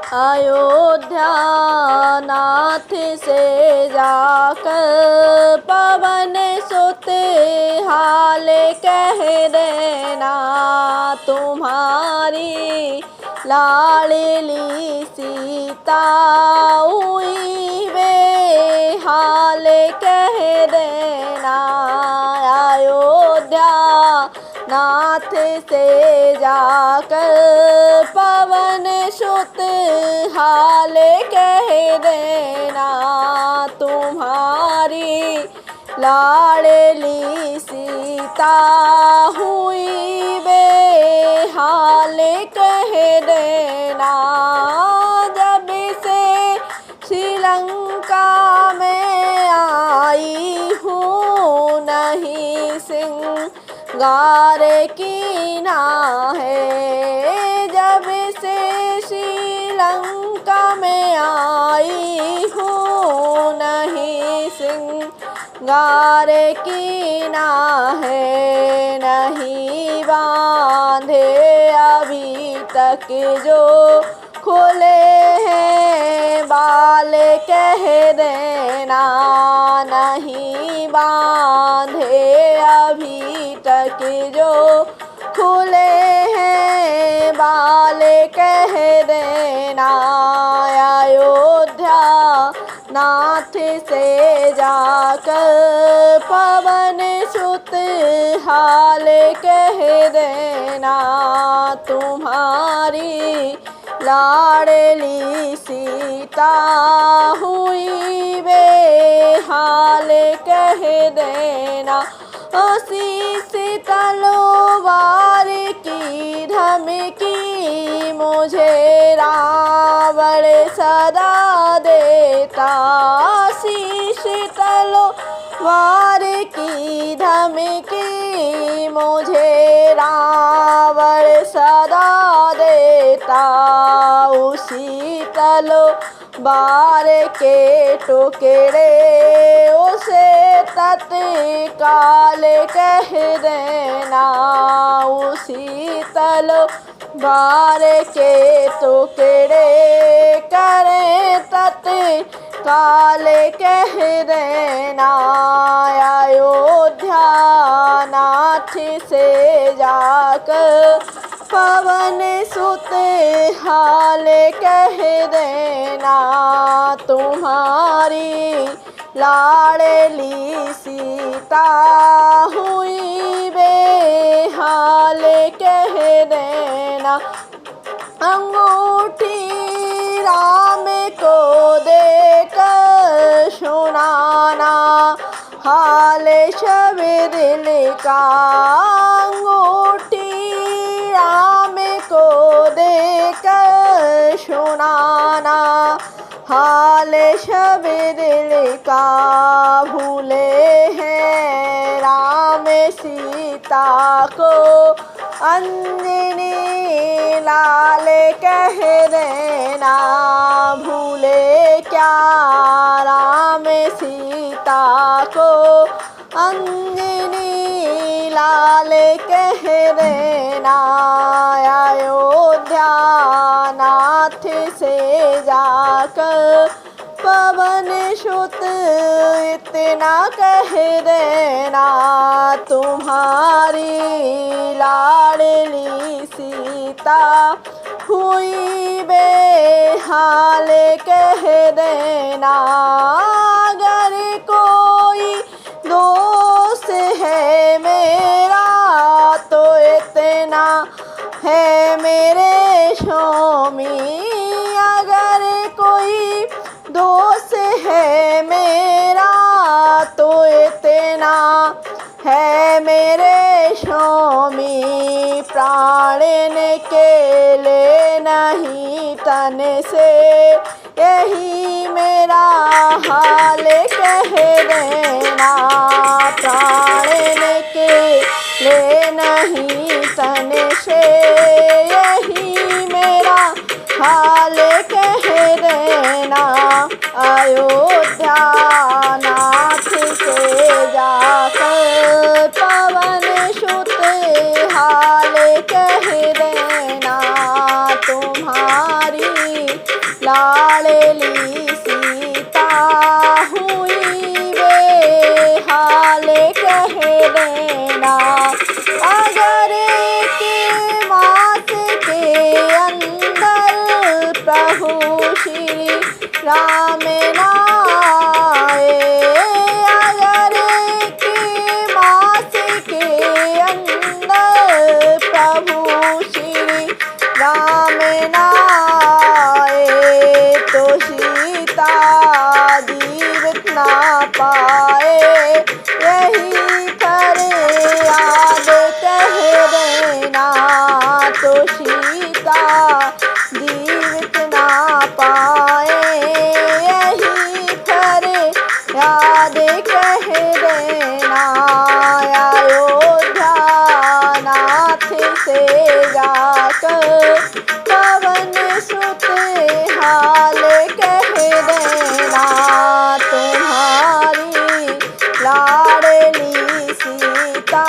अयोध्या नाथ से जाकर पवन सुत हाल कह देना, तुम्हारी लाडली सीता हुई बेहाल कह देना। अयोध्या नाथ से जाकर पवन सुत हाल कह देना, तुम्हारी लाडली सीता हुई बेहाल कह देना। जब से श्रीलंका में आई हूँ नहीं सिंगार की ना है, जब से श्रीलंका में आई हूँ नहीं सिंगार की ना है। नहीं बांधे अभी तक जो खुले हैं बाल कह देना, नहीं बांधे अभी तक जो खुले हैं बाल कह देना। अयोध्या नाथ से जाकर पवन सुत हाल कह देना, तुम्हारी लाडली सीता हुई बेहाल कह देना। शीश तलवार की धमकी मुझे रावण सदा देता, शीश तलवार की धमकी मुझे रावण सदा देता। उसी तलवार के टुकड़े उसे तत्काल कह देना, उसी तलवार के टुकड़े करें तत्काल कह देना। अयोध्या नाथ से जाकर पवन सुत हाल कह देना, तुम्हारी लाडली सीता हुई बेहाल कह देना। अंगूठी राम को देकर सुनाना हाल शब दिल का, अंगूठी राम को देकर सुनाना हाल शब दिल का। भूले हैं राम सीता को अंजनी लाल कह देना, भूले क्या राम सीता को अंजनी लाल कह देना। अयोध्या नाथ से जाकर पवन सुत इतना कह देना, तुम्हारी लाडली सीता हुई बेहाल कह देना। अगर कोई दोस्त है मेरा तो इतना है मेरे स्वामी, अगर कोई दोस्त है मेरा तो इतना है मेरे स्वामी। प्राण के ले नहीं तन से यही मेरा हाल कह देना, प्राण के ले नहीं तन से यही मेरा हाल कह देना। अयोध्या नाथ से जाकर पवन सुत हाल कह देना, तुम्हारी लाडली सीता हुई बेहाल कह देना। अगर के मास के अंदर प्रभु श्री राम न आए, अगर के मास के अंदर प्रभु श्री राम न आए, तो सीता जीवित ना पाए। यही फरियाद कह देना, तो सीता जीवित ना पाए। यही फरियाद कह देना। अयोध्या नाथ से जाकर पवन सुत हाल कह देना। तुम्हारी लाडली सीता